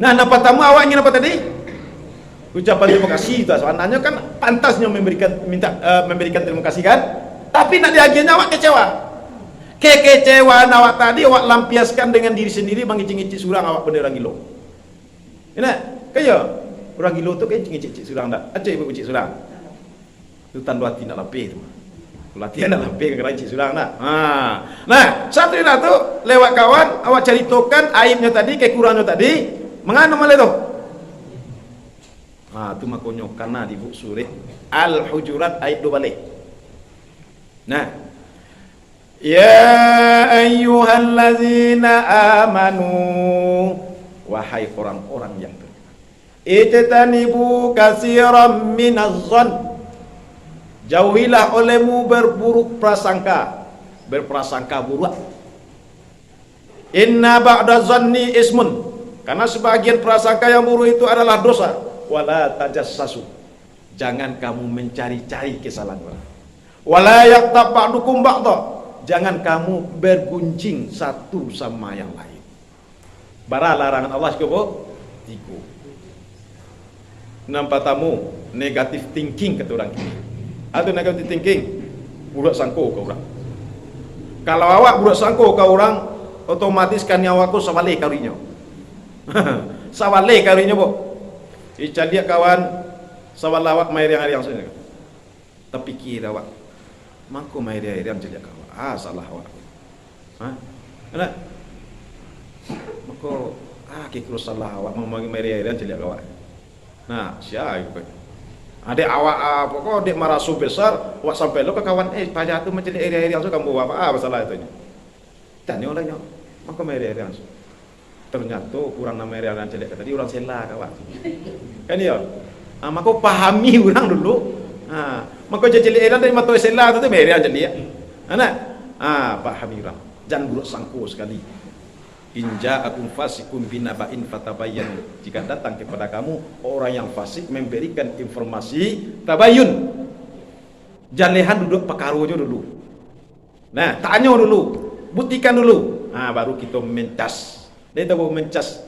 Nah, apa tamu awak ingin apa tadi? Ucapan terima kasih itu sebenarnya kan pantasnya memberikan terima kasih kan, tapi nak diagiannya awak kecewa. Kekecewaan awak tadi awak lampiaskan dengan diri sendiri mengicik-ngicik surang awak bener orang gilo. Enak, kaya orang gilo tu kayak ngicik-ngicik surang tak? Aja ibu ngicik surang. Itu tanda hati nak lapih tu. Latihan nak lapih ke ngicik surang nak. Nah, satu itu tu lewat kawan awak ceritakan aibnya tadi, kekurangannya tadi, mengano malah tu. Tu makanya karena di buku surah Al-Hujurat ayat 2 balik. Nah, ya ayyuhallazina amanu, wahai orang-orang yang beriman, ijtanibu katsiran minadh-dhann, jauhilah olehmu berburuk prasangka, berprasangka buruk. Inna ba'da dhanni ismun, karena sebagian prasangka yang buruk itu adalah dosa. Wala tajassasu, jangan kamu mencari-cari kesalahan orang. Wala yaqtab ba'dukum ba'dha, jangan kamu bergunjing satu sama yang lain. Bara larangan Allah cukup 3. nampak tamu negatif thinking kata orang ini. Ada negatif thinking, budak sangko ke orang. Kalau awak budak sangko ke orang, otomatis kan nyawaku sawale karinya. Sawale karinya bo. Ica dia kawan sawal awak mai yang sini. Tapi kira awak, mangko mai yang jadi kawan. Salah awak. Enak. Mako kikro salah awak mau mai yang jadi kawan. Nah, siapa? Adik awak pokok dek marasu besar, awak sampai lo ke kawan pajak tu macam area tu kamu apa masalah itu nya. Tanya orangnya, maka area tu. Ternyata kurang nama area yang jelek tadi orang sela kawan. Kan ya? Maka pahami orang dulu. Maka jelek area dari mata sela tu area jelek. Anak, pahami orang. Jangan buruk sangko sekali. Inja akum fasikum binaba'in fatabayyan. Jika datang kepada kamu orang yang fasik memberikan informasi tabayun. Jalehan duduk pekarunya dulu. Nah, tanya dulu, buktikan dulu. Baru kita mencas. Dia tahu mencas,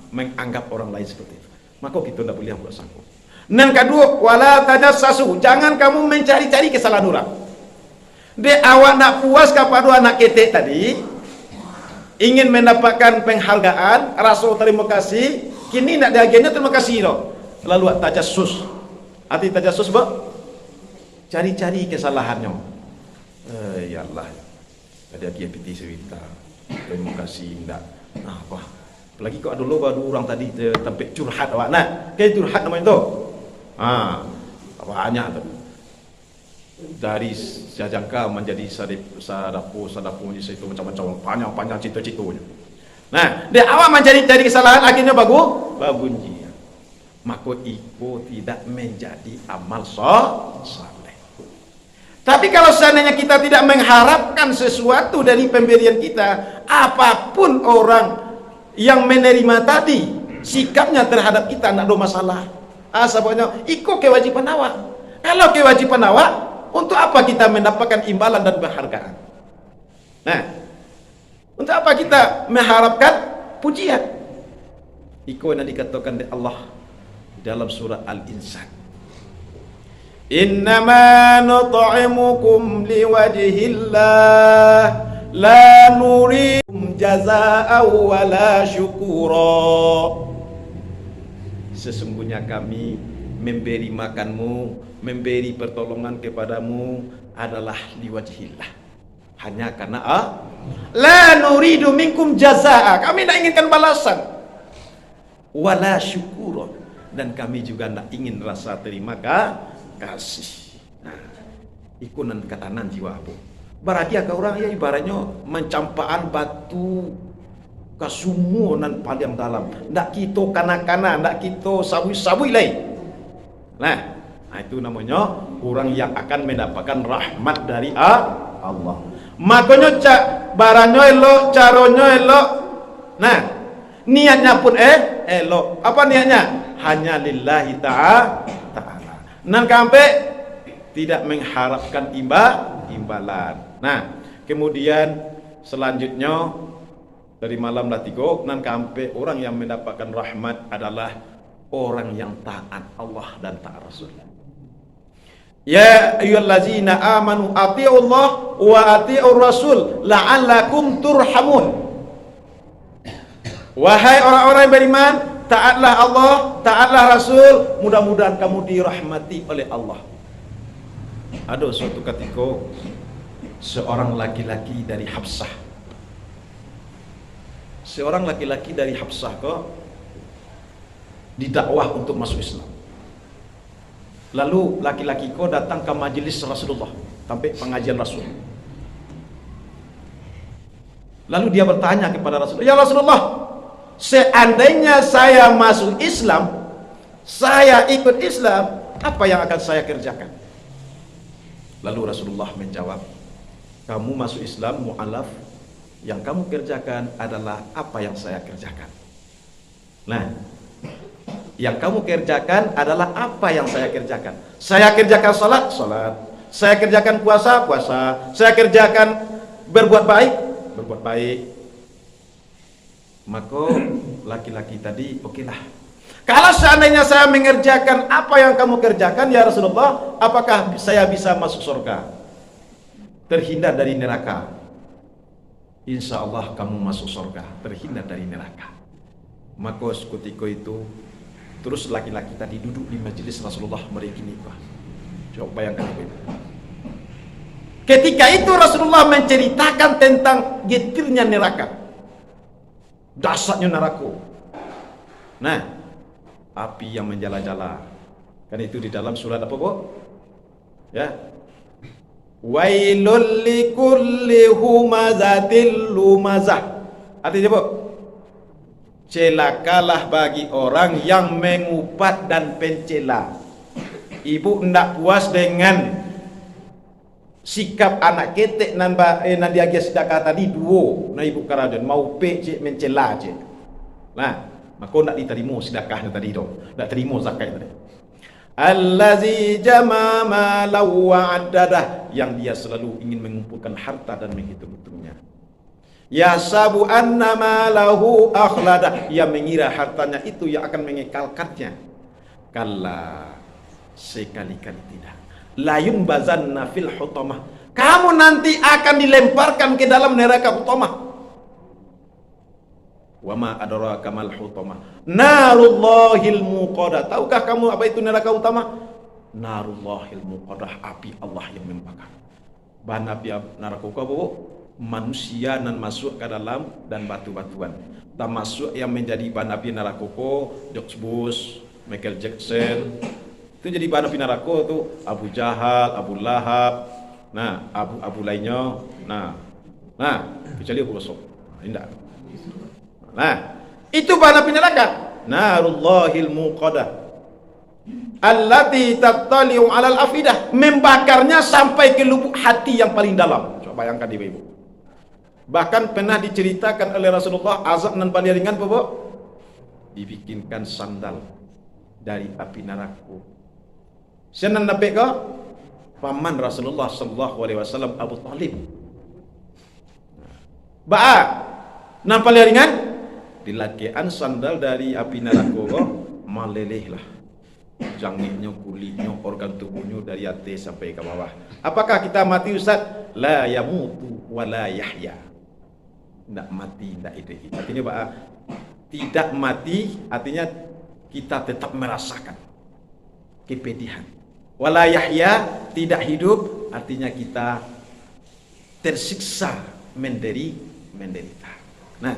menganggap orang lain seperti itu. Maka kita tidak boleh buat sangkut. Dan kedua, wala tajassasu. Jangan kamu mencari-cari kesalahan orang. Dia awak nak puas kepada anak ketek tadi, ingin mendapatkan penghargaan, rasa terima kasih, kini nak diagennya terima kasih loh. Lalu tajassus. Arti tajassus apa? Cari-cari kesalahannya. Ya Allah. Ada GPT cerita. Terima kasih enggak. Apa? Apalagi kok ada orang tadi sampai curhat awak. Nah, kayak curhat namanya tu. Banyak tu. Dari jajaka menjadi sadapu menjadi itu macam-macam panjang cerita-ceritanya. Nah, dia awak mencari-cari kesalahan akhirnya bagunji. Maka itu tidak menjadi amal saleh. Tapi kalau seandainya kita tidak mengharapkan sesuatu dari pemberian kita, apapun orang yang menerima tadi sikapnya terhadap kita tidak ada masalah. Sebabnya ikut kewajiban awak. Kalau kewajiban awak, untuk apa kita mendapatkan imbalan dan penghargaan? Nah, untuk apa kita mengharapkan pujian? Ikut yang dikatakan oleh Allah dalam surah Al-Insan. Innama nut'imukum liwajhillah la nurikum jazaa'an wala syukura. Sesungguhnya kami memberi makanmu, memberi pertolongan kepadamu adalah liwajhillah, hanya karena la nuridu minkum jazaa'a, kami tidak inginkan balasan, wala syukura, dan kami juga tidak ingin rasa terima kasih. Nah, ikunan katanan jiwa abu. Berarti agak orang ya ibaratnya mencampaan batu ke sumur nan paling dalam. Ndak kita kanak-kanak, ndak kita sabui-sabui lain. Nah, itu namanya orang yang akan mendapatkan rahmat dari Allah. Makanya barangnya elok, caranya elok. Nah, niatnya pun elok. Apa niatnya? Hanya lillahi ta'ala. Nan sampai tidak mengharapkan imbalan. Nah, kemudian selanjutnya dari malam latigo nan sampai orang yang mendapatkan rahmat adalah orang yang taat Allah dan taat Rasul. Ya ayyuhallazina amanu atiiullah wa atiiur rasul la'allakum turhamun. Wahai orang-orang yang beriman, taatlah Allah, taatlah Rasul, mudah-mudahan kamu dirahmati oleh Allah. Ada suatu ketika seorang laki-laki dari Habsah, didakwah untuk masuk Islam. Lalu laki-laki ko datang ke majelis Rasulullah, sampai pengajian Rasul. Lalu dia bertanya kepada Rasulullah, ya Rasulullah, seandainya saya masuk Islam, saya ikut Islam, apa yang akan saya kerjakan? Lalu Rasulullah menjawab, kamu masuk Islam mu'alaf, yang kamu kerjakan adalah apa yang saya kerjakan. Nah, yang kamu kerjakan adalah apa yang saya kerjakan. Saya kerjakan salat, saya kerjakan puasa, saya kerjakan berbuat baik. Maka laki-laki tadi, okelah, Kalau seandainya saya mengerjakan apa yang kamu kerjakan ya Rasulullah, apakah saya bisa masuk surga? Terhindar dari neraka. Insya Allah kamu masuk surga, terhindar dari neraka. Maka ketika itu terus laki-laki tadi duduk di majelis Rasulullah mereka nikah. Coba bayangkan itu. Ketika itu Rasulullah menceritakan tentang getirnya neraka, dahsyatnya neraka. Nah, api yang menjala-jala. Kan itu di dalam surat apa, Bu? Ya. Wailul likulli humazatil lumazah. Artinya, Bu, celakalah bagi orang yang mengupat dan pencela. Ibu hendak puas dengan sikap anak ketek nan dia sedekah tadi duo na ibu karajan mau pecek mencela je. Nah, maka nak diterima sedekahnya tadi tu. Nak terima zakat tadi. Allazi jama malau wa'addadah, yang dia selalu ingin mengumpulkan harta dan menghitung-hitungnya. Ya sabu anna malahu akhlada, yang mengira hartanya itu yang akan mengekalkannya. Kalla, sekali-kali tidak. La yumbazanna fil hutamah, kamu nanti akan dilemparkan ke dalam neraka hutamah. Wa ma adraka mal hutamah, narullahil muqadah. Tahukah kamu apa itu neraka utama? Narullahil muqadah, api Allah yang membakar. Bahan api neraka apa? Manusia nan masuk ke dalam dan batu-batuan. Termasuk yang menjadi bahan api neraka George Bush, Michael Jackson. Itu jadi bahan api neraka tu Abu Jahal, Abu Lahab, nah Abu lainnya, nah kecuali Abu Basok, tidak. Nah itu bahan api neraka. Narullahil muqadah allati tattali'u 'alal afidah, membakarnya sampai ke lubuk hati yang paling dalam. Coba bayangkan ibu-ibu. Bahkan pernah diceritakan oleh Rasulullah azab nan paling ringan apa, Bu? Dibikinkan sandal dari api neraka. Siapa nak ke paman Rasulullah sallallahu alaihi wasallam Abu Talib. Nampak ringan dilakian sandal dari api neraka maleleh lah. Jangitnya, kulitnya, organ tubuhnya dari atas sampai ke bawah. Apakah kita mati, Ustaz? La yamutu wa la yahya. Tidak mati, tidak hidup. Artinya tidak mati, artinya kita tetap merasakan kepedihan. Wala yahya, tidak hidup, artinya kita tersiksa menderita. Nah,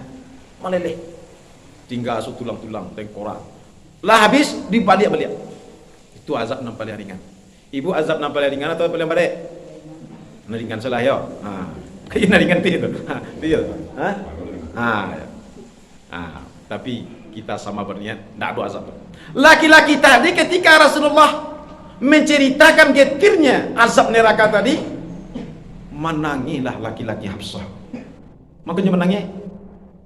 meleleh, tinggal tulang-tulang, tengkorak. Lah habis dibalik-balik. Itu azab yang paling ringan. Ibu azab yang paling ringan atau paling balik? Ringan salah ya. Kayaknya ringan itu. Dia. Tapi kita sama berniat tidak ada azab. Laki-laki tadi ketika Rasulullah menceritakan getirnya azab neraka tadi, menangilah laki-laki Hafsah. Makanya menangis.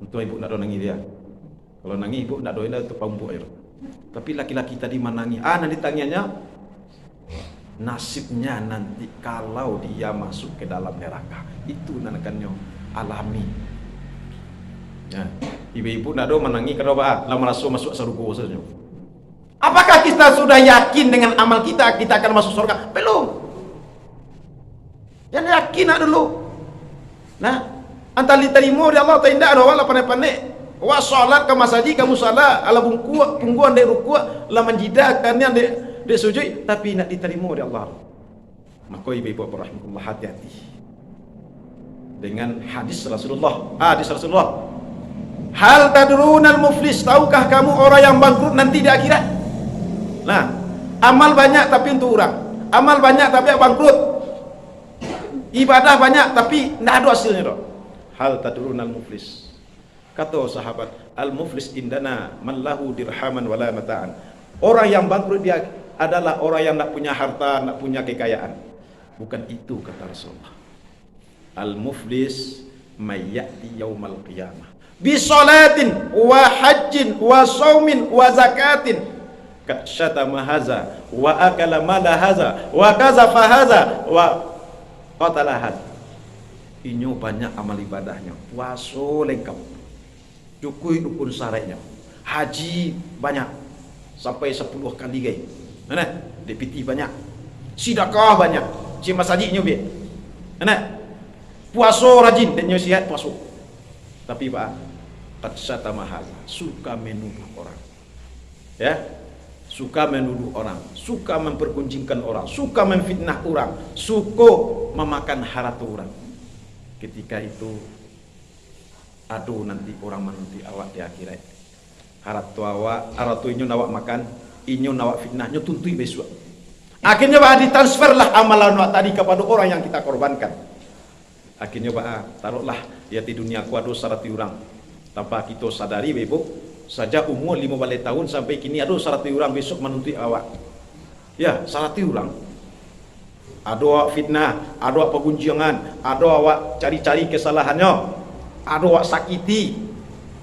Untuk ibu nak nangis dia. Kalau nangis ibu nak doain itu pampu air. Tapi laki-laki tadi menangis. Nanti tangiannya nasibnya nanti kalau dia masuk ke dalam neraka. Itu nanakannya alami. Ya, ibu-ibu nak doa menangis kerana lama masuk surga saja. Apakah kita sudah yakin dengan amal kita akan masuk surga? Belum. Yang yakin nak dulu. Nah, antara diterima oleh Allah atau tidak ada wala pandai-pandai. Wa salat ke masjid kamu salat ala pungguan dari rukuk la menjidakannya di sujud tapi nak diterima oleh Allah. Maka ibu-ibu rahimahullah, hati-hati dengan hadis Rasulullah. Hadis Rasulullah. Hal tadrunal muflis, tahukah kamu orang yang bangkrut nanti di akhirat? Nah, amal banyak tapi untuk orang. Amal banyak tapi bangkrut. Ibadah banyak tapi tidak ada hasilnya dong. Hal tadrunal muflis. Kata sahabat, al muflis indana man lahu dirhaman wala mata'an. Orang yang bangkrut dia adalah orang yang tidak punya harta, tidak punya kekayaan. Bukan itu kata Rasulullah. Al muflis may ya'ti yaumal qiyamah bi salatin wa hajjin wa saumin wa zakatin syatama haza wa akala mala haza wa kazafa haza wa qatala haza. Inyo banyak amal ibadahnya, puasa lengkap, cukup rukun syaratnya, haji banyak, sampai 10 kali gay. Nah, DPT banyak. Sedekah banyak. Cima sajiknya be. Nah, puasa rajin dan sihat puasa. Tapi Pak, qad syatama hadza, suka menuduh orang. Ya. Suka menuduh orang, suka mempergunjingkan orang, suka memfitnah orang, suka memakan harta orang. Ketika itu, aduh nanti orang menanti awak di akhirat. Harta awak, harta inyo nawak makan, inyo nawak fitnah, nyo tuntui besok. Akhirnya Pak ditransferlah amalan awak tadi kepada orang yang kita korbankan. Akhirnya Pak taruhlah ya di dunia ku ada 100 orang. Tanpa kita sadari Ibu. Saja umur 15 tahun sampai kini ada 100 orang besok menuntut awak. Ya, 100 orang. Ada awak fitnah, ada awak pergunjingan, ada awak cari-cari kesalahannya, ada awak sakiti,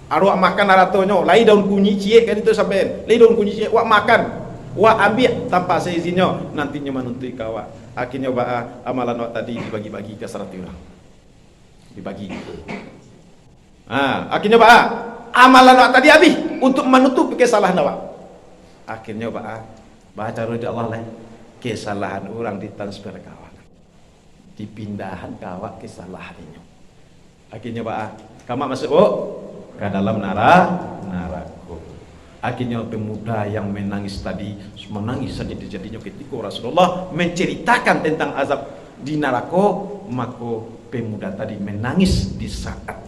ada awak makan hartanya, lai daun kunyi cie kan itu sampai, lai daun kunyi cie, awak makan, awak ambil tanpa seizinnya, nantinya menuntut ke awak. Akhirnya awak amalan awak tadi dibagi-bagi ke 100 orang. Dibagi. Akhirnya awak amalan awak tadi habis untuk menutup kesalahan awak. Akhirnya baca roda Allah lah, kesalahan orang ditransfer ke awak, dipindahan ke awak kesalahan ini. Akhirnya kamu masuk ke dalam neraka. Akhirnya pemuda yang menangis tadi menangis saja jadinya ketika Rasulullah menceritakan tentang azab di neraka, maka pemuda tadi menangis di saat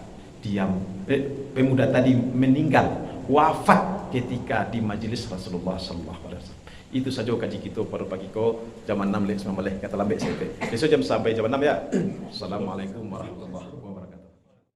pemuda tadi meninggal wafat ketika di majelis Rasulullah sallallahu alaihi wasallam. Itu saja kaji kita pada pagi ko jam 6 lek 9 kata lambat sampai. Besok jam sampai jam 6 ya. Assalamualaikum warahmatullahi wabarakatuh.